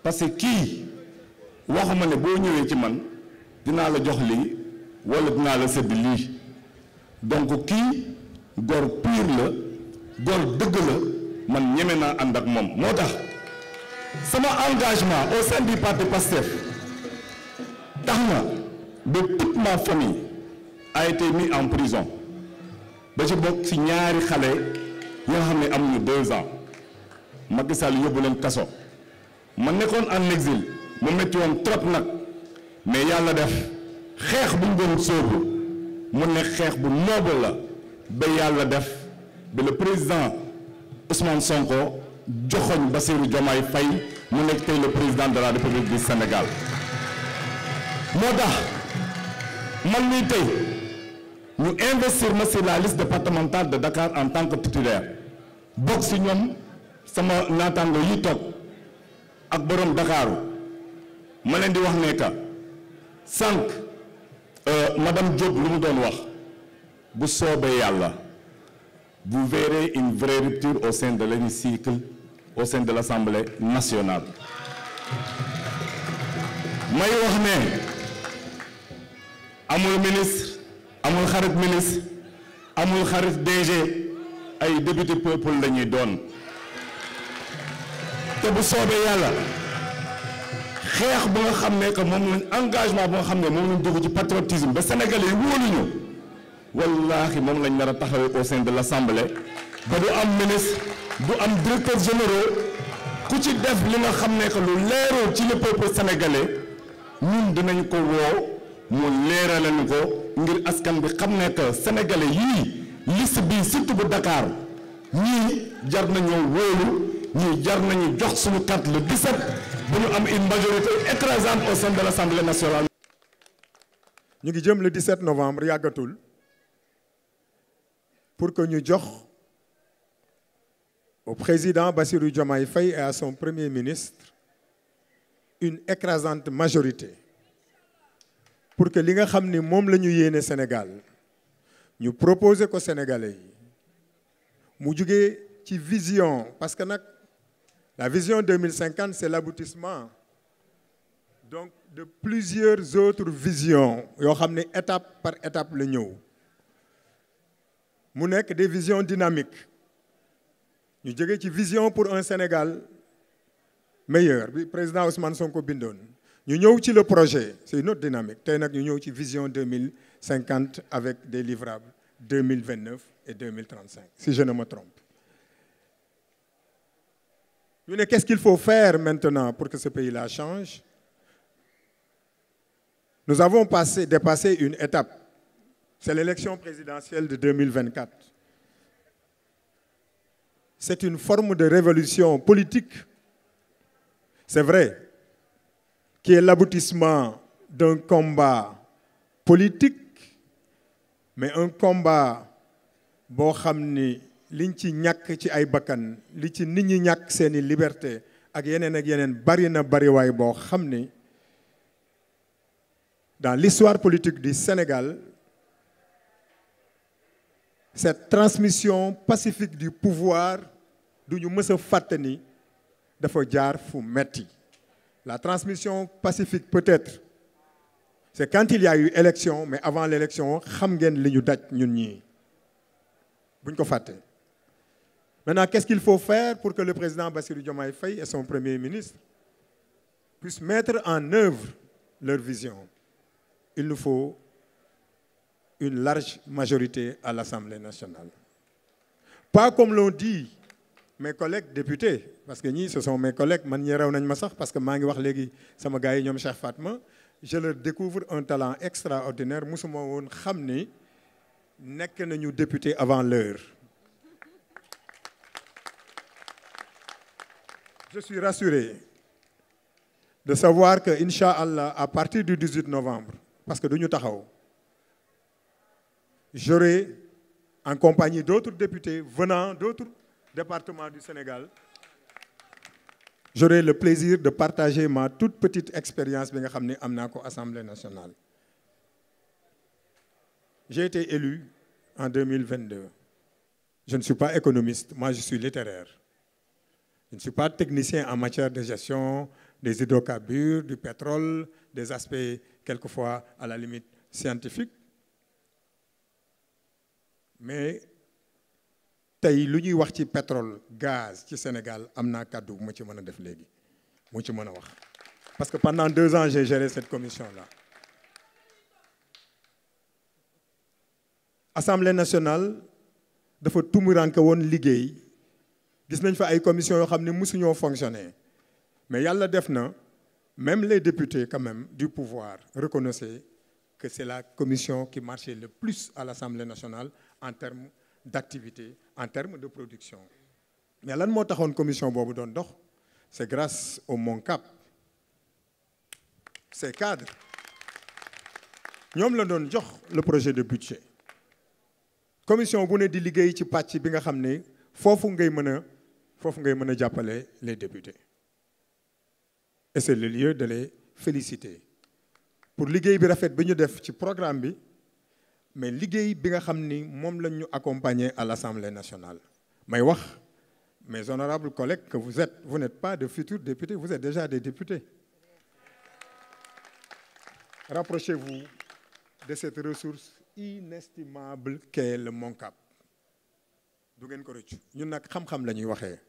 parce que kii waxuma ne boo ñëwee ci man dinaa la jox lii wala dinaa la sëdd lii donc kii gor pur la gor dëgg la man ñeme naa ànd ak moom moo tax sama engagement au sein du parti PASTEF tax na ba toute ma famille a été mis en prison ba ci bokk ci ñaari xale yoo xam ne amuñu 2 ans Macky Sall yóbbu leen kaso ma nekkoon en exil mu metti woon trop nag mais yàlla def xeex bu ñu doon sóobu mu ne xeex bu noble la ba yàlla def ba le président Ousmane Sonko joxoñ Bassirou Diomaye Faye mu nekk tey le président de la République du Sénégal moo tax man mii tey ñu investir ma sur la liste départementale de Dakar en tant que titulaire bokk si ñoom sama naataango yi toog ak borom Dakaru ma leen di wax ne que sànq madame Diop lu mu doon wax bu soobee yàlla vous verrez une vraie rupture au sein de l'hémicycle au sein de l'Assemblée nationale may wax ne amul ministre amul xarit ministre amul xarit DG ay député peuple la ñuy doon te bu soobee yàlla xeex bu nga xam ne que moom lañ engagement bu nga xam ne moom lañ dugg ci patriotisme ba Sénégalais yi wóoluñu wallaahi moom lañ nar a taxawee au sein de l'Assemblée ba du am ministre du am directeur généraux ku ci def li nga xam ne que lu leerul ci le peuple sénégalais ñun dinañ ko woo mu leeralal ko ngir askan bi xam ne que sénégalais yii liste bi surtout bu Dakar ñii jar nañoo wóolu ñii jar nañu jox suñu carte le 17 bu ñu am une majorité écrasante au sein de l'Assemblée nationale. ñu ngi jëm le 17 novembre yàggatul pour que ñu jox au président Bassirou Diomaye Faye et à son premier ministre une écrasante majorité pour que li nga xam ni moom la ñu yéene Sénégal ñu proposer ko Sénégalais yi mu jugee ci vision parce que nag la vision 2050 c'est l'aboutissement donc de plusieurs autres visions yoo xam ne étape par étape la ñëw mu nekk des visions dynamiques ñu jógee ci vision pour un Sénégal meilleur bi président Ousmane Sonko bindoon ñu ñëw ci le projet c'est une autre dynamique tey nag ñu ñëw ci vision 2050 avec des livrables 2029 et 2035 si je ne me trompe. ñu ne qu'est-ce qu'il faut faire maintenant pour que ce pays-là change? Nous avons dépassé une étape, c'est l'élection présidentielle de 2024. C'est une forme de révolution politique, c'est vrai, qui est l'aboutissement d'un combat politique, mais un combat boo xam ni liñ ci ñàkk ci ay bakkan li ci nit ñi ñàkk seeni liberté ak yeneen bari na bariwaay boo xam ni dans l'histoire politique du Sénégal cette transmission pacifique du pouvoir du ñu mës a fàtte ni dafa jaar fu metti. La transmission pacifique peut-être c'est quand il y a eu élection mais avant l'élection xam ngeen li ñu daj ñun ñii buñ ko fàtte. Maintenant, qu'est-ce qu'il faut faire pour que le président Bassirou Diomaye Faye et son premier ministre puissent mettre en œuvre leur vision? Il nous faut une large majorité à l'Assemblée nationale. Pas comme l'ont dit mes collègues députés, parce que ñii ce sont mes collègues, man ñi raw nañ ma sax parce que maa ngi wax léegi sama gars yi ñoom Cheikh Fatma, je leur découvre un talent extraordinaire musuma woon xam ni nekk nañu député avant l'heure. Je suis rassuré de savoir que Inch'Allah à partir du 18 novembre parce que duñu taxaw j'aurai en compagnie d'autres députés venant d'autres départements du Sénégal j'aurai le plaisir de partager ma toute petite expérience bi nga xam ne am naa ko Assemblée nationale. J'ai été élu en 2022. Je ne suis pas économiste, moi je suis littéraire. Je ne suis pas technicien en matière de gestion, des hydrocarbures, du pétrole, des aspects quelquefois à la limite scientifiques. Mais tey lu ñuy wax ci pétrole gaz ci Sénégal am naa kàddu bu ma ci mën a def léegi mu ci mën a wax parce que pendant 2 ans j'ai géré cette commission-là. Assemblée nationale dafa tumuranke woon liggéey gis nañ fa ay commission yoo xam ne mësuñoo fonctionner mais yàlla def na même les députés quand même du pouvoir reconnaissaient que c'est la commission qui marchait le plus à l'Assemblée nationale en termes d'activité, en termes de production. Mais lan moo taxoon commission boobu doon dox c'est grâce au MONCAP. Ces cadres ñoom la doon jox le projet de budget. Commission bu ne di liggéey ci pàcc bi nga xam ne foofu ngay mën a jàppale les députés. Et c'est le lieu de les féliciter pour liggéey bi rafet bi ñu def ci programme bi mais liggéey bi nga xam ni moom lañ ñu accompagner à l'Assemblée nationale. may wax mes honorables collègues que vous n'êtes pas de futurs députés, vous êtes déjà des députés. Rapprochez-vous de cette ressource inestimable qu'est le MONCAP. du ngeen ko rëccu ñun nag xam-xam la ñuy waxee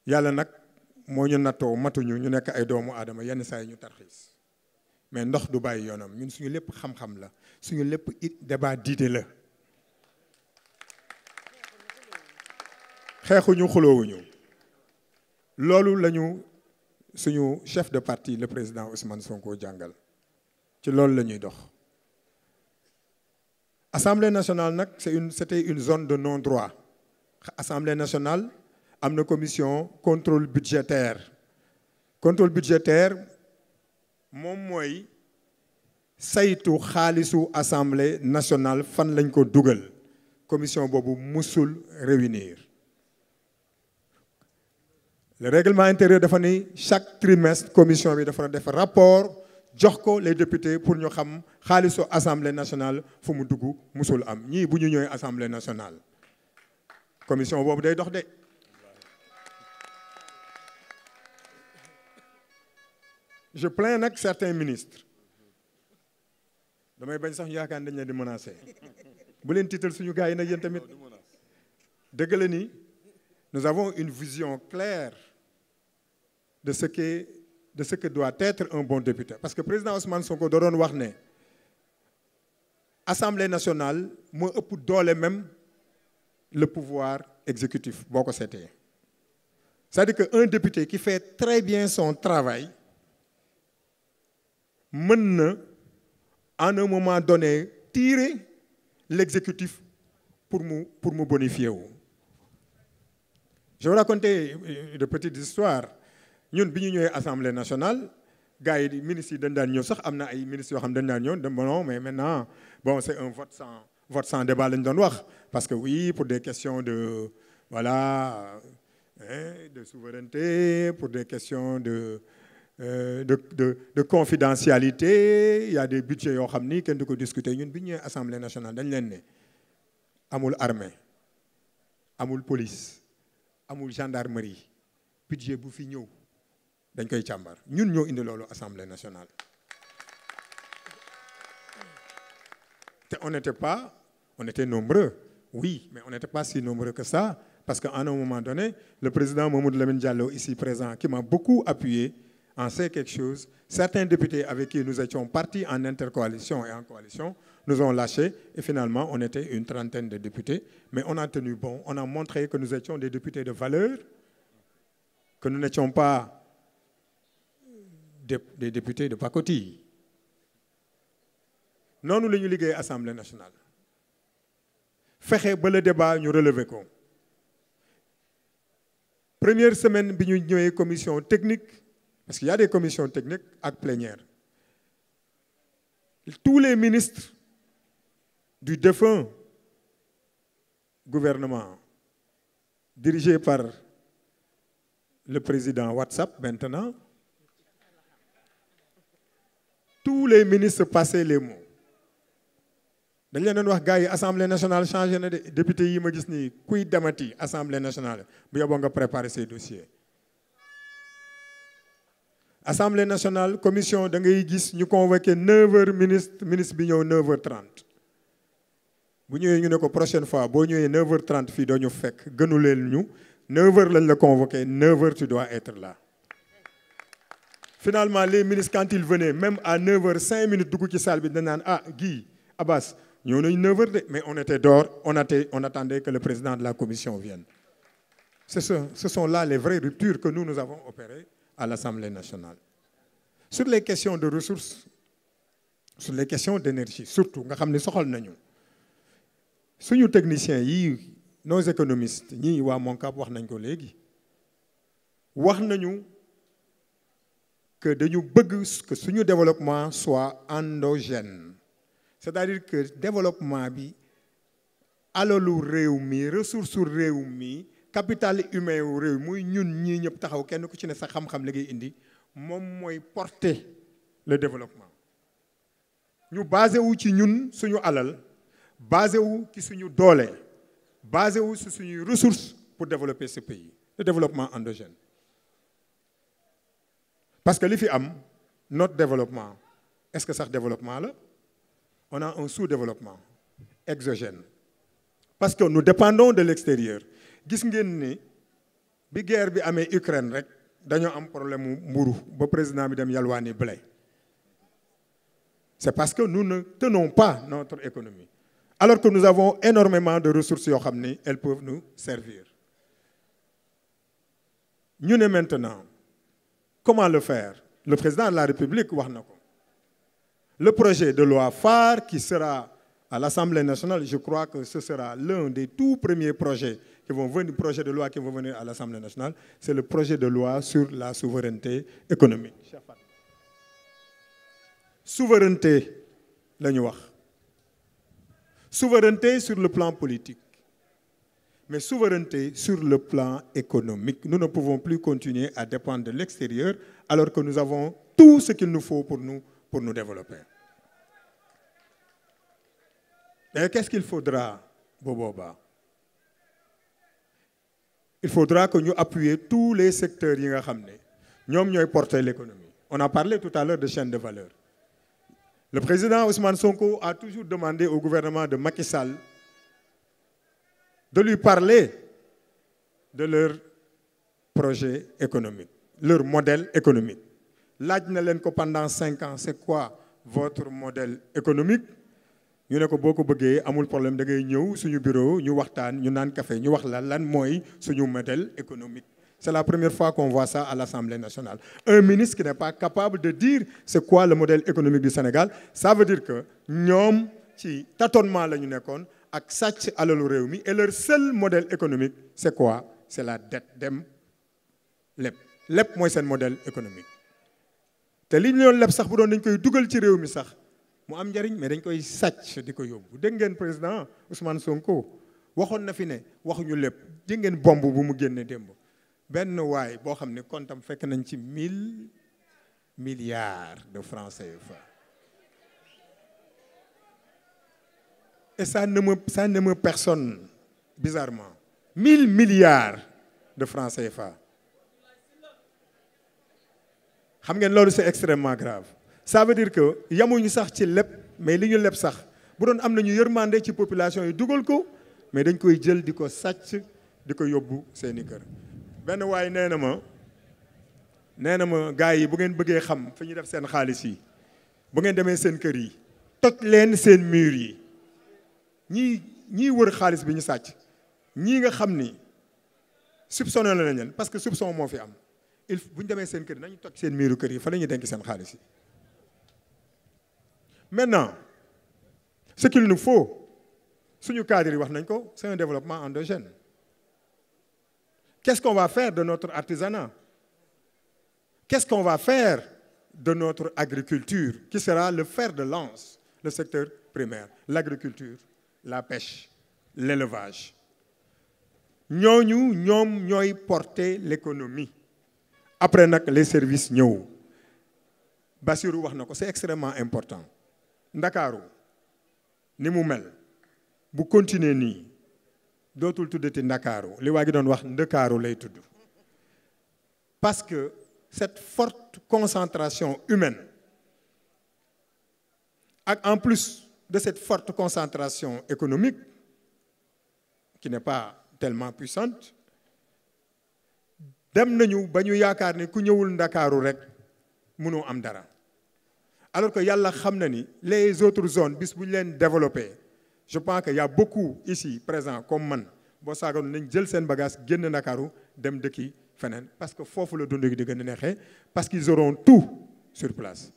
yàlla nag moo ñu nattoo matuñu ñu nekk ay doomu aadama yenn saa yi ñu tarxiis mais ndox du bàyyi yoonam ñun suñu lépp xam-xam la suñu lépp débat d'idées la xeexuñu xuloowuñu loolu lañu suñu chef de parti le président Ousmane Sonko jàngal ci loolu la ñuy dox. Assemblée nationale nag c'était une zone de non-droit. Assemblée nationale am na commission contrôle budgétaire. Contrôle budgétaire moom mooy saytu xaalisu Assemblée nationale fan lañ ko dugal. Commission boobu musul réunir. Le règlement intérieur dafa ni chaque trimestre commission bi dafa def rapport jox ko les députés pour ñu xam xaalisu Assemblée nationale fu mu dugg musul am ñii bu ñu ñëwee Assemblée nationale commission boobu day dox de. Je plains nag certains ministres damay bañ sax yaakaar dañ leen di menacer bu leen tiital suñu gars yi nag yéen tamit dëgg la ni nous avons une vision claire de ce que doit être un bon député parce que président Ousmane Sonko da doon wax ne Assemblée nationale moo ëpp doole même le pouvoir exécutif boo ko seetee c'est-à-dire que un député qui fait très bien son travail mën na en un moment donné tirer l'exécutif pour mu bonifier wu. Je vais raconter de petites histoires. ñun bi ñu ñëwee Assemblée nationale gars yi ministres yi dañ daan ñëw sax am na ay ministres yoo xam dañ daan ñëw non mais maintenant bon c'est un vote sans débat lañ doon wax parce que oui pour des questions de voilà de souveraineté pour des questions de confidentialité il y a des budgets yoo xam ni kenn du ko discuter ñun bi ñu ñëwee Assemblée nationale dañ leen ne amul armée amul police amul gendarmerie budget bu fi ñëw dañ koy càmbar ñun ñoo indi loolu Assemblée nationale te on était nombreux oui mais on n'était pas si nombreux que ça parce qu'à un moment donné le président Mamadou Lamine Diallo ici présent qui m'a beaucoup appuyé en sait quelque chose. Certains députés avec qui nous étions partis en intercoalition et en coalition nous ont lâchés et finalement on était une trentaine de députés mais on a tenu bon, on a montré que nous étions des députés de valeur, que nous n'étions pas des députés de pacotille. noonu la ñu liggéey Assemblée nationale fexe ba le débat ñu relever ko première semaine bi ñu ñëwee commission technique parce qu'il y a des commissions techniques ak plénière tous les ministres du défunt gouvernement dirigé par le président WhatsApp maintenant tous les ministres passaient les mots dañ leen doon wax gars yi Assemblée nationale changé na de député yi ma gis nii kuy demati Assemblée nationale bu yeboo nga préparer ces dossiers Assemblée nationale commission da ngay gis ñu convoqué 9h ministre bi ñëw 9h30 bu ñëwee ñu ne ko prochaine fois boo ñëwee 9h30 fii doo ñu fekk gënu leen ñu 9h lañ la convoqué 9h tu dois être là. Finalement les ministres quand ils venaient même à 9h 5 minutes dugg ci salle bi dañ naan ah Guy Abbas ñëw nañu 9h de mais on était dehors on attendait que le président de la commission vienne. Ce sont là les vraies ruptures que nous avons opérées à l'Assemblée nationale. Sur les questions de ressources, sur les questions d'énergie, surtout, nga xam ne soxal nañu suñu techniciens yi nos économistes ñii waa Moncap wax nañ ko léegi wax nañu que dañu bëgg que suñu développement soit endogène, c'est-à-dire que développement bi alalu réew mi ressource réew mi capital humain wu réew muy ñun ñii ñëpp taxaw kenn ku ci ne sa xam-xam la ngay indi moom mooy porter le développement. ñu basé wu ci ñun suñu alal basé wu ci suñu doole basé wu ci suñuy ressources pour développer ce pays, le développement endogène. Parce que li fi am notre développement est-ce que sax développement la? On a un sous-développement exogène parce que nous dépendons de l'extérieur. Gis ngeen ni bi guerre bi amee Ukraine rek dañoo am problème mu mburu ba président bi dem yalwaani blé. C'est parce que nous ne tenons pas notre économie alors que nous avons énormément de ressources yoo xam ni elles peuvent nous servir. Ñu ne maintenant comment le faire? Le président de la République wax na ko. Le projet de loi phare qui sera à l'Assemblée nationale, je crois que ce sera l'un des tout premiers projets de loi qui vont venir à l'Assemblée nationale, c'est le projet de loi sur la souveraineté économique. Souveraineté la ñu wax. Souveraineté sur le plan politique, mais souveraineté sur le plan économique. Nous ne pouvons plus continuer à dépendre de l'extérieur alors que nous avons tout ce qu'il nous faut pour nous développer. Et qu'est-ce qu'il faudra, Boboba? Il faudra que nous appuyions tous les secteurs yi nga xam ne ñoom ñooy porter l'économie. On a parlé tout à l'heure de chaîne de valeur. Le président Ousmane Sonko a toujours demandé au gouvernement de Macky Sall de lui parler de leur projet économique, leur modèle économique. Laaj na leen ko pendant 5 ans, c'est quoi votre modèle économique? Ñu ne ko boo ko bëggee amul problème da ngay ñëw suñu bureau ñu waxtaan ñu naan café ñu wax la lan mooy suñu modèle économique. C'est la première fois qu'on voit ça à l'Assemblée nationale. Un ministre qui n'est pas capable de dire c'est quoi le modèle économique du Sénégal, ça veut dire que ñoom ci tâtonnement la ñu nekkoon ak sàcc alalu réew mi et leur seul modèle économique c'est quoi? C'est la dette dem leb. Leb mooy seen modèle économique. te li ñu doon leb sax bu doon dañ koy dugal ci réew mi sax mu am njariñ mais dañ koy sàcc di ko yóbbu. Dégg ngeen président Ousmane Sonko waxoon na fi ne waxuñu lépp. Dégg ngeen bomb bu mu génne démb. Benn waay boo xam ne kontam fekk nañ ci 1000 milliards de francs CFA. Et ça ne me personne bizarrement. 1000 milliards de francs CFA. Xam ngeen loolu c'est extrêmement grave. Ça veut dire que yamuñu sax ci lépp mais li ñu lépp sax bu doon am nañu yërmande ci population yi dugal ko mais dañ koy jël di ko sàcc di ko yóbbu seeni kër. Benn waay nee na ma gars yi bu ngeen bëggee xam fi ñu def seen xaalis yi bu ngeen demee seen kër yi toj leen seen mur yi ñii wër xaalis bi ñu sàcc ñii nga xam ni soupçonné nañ leen parce que soupçon moo fi am bu ñu demee seen kër yi nañu toj seen miiru kër yi fa la ñuy denc seen xaalis yi. Maintenant ce qu'il nous faut suñu cadre yi wax nañ ko c'est un développement endogène. Qu'est-ce qu'on va faire de notre artisanat? Qu'est-ce qu'on va faire de notre agriculture, qui sera le fer de lance, le secteur primaire, l'agriculture, la pêche, l'élevage. ñoom ñooy porter l'économie. Après nag les services ñëw. Bassirou wax na ko c'est extrêmement important. Ndakaaru ni mu mel bu continuer nii dootul tuddati Ndakaaru li waa gi doon wax Ndakaaru lay tudd parce que cette forte concentration humaine, et en plus de cette forte concentration économique, qui n'est pas tellement puissante, dem nañu ba ñu yaakaar ni ku ñëwul Ndakaaru rek mënoo am dara. Alors que yàlla xam na ni les autres zones bis bu ñu leen développé, je pense qu'il y a beaucoup ici présents comme man boo saagoon nañ jël seen bagage génn Ndakaaru dem dëkki feneen parce que foofu la dund gi di gën a neexee parce qu'ils auront tout sur place.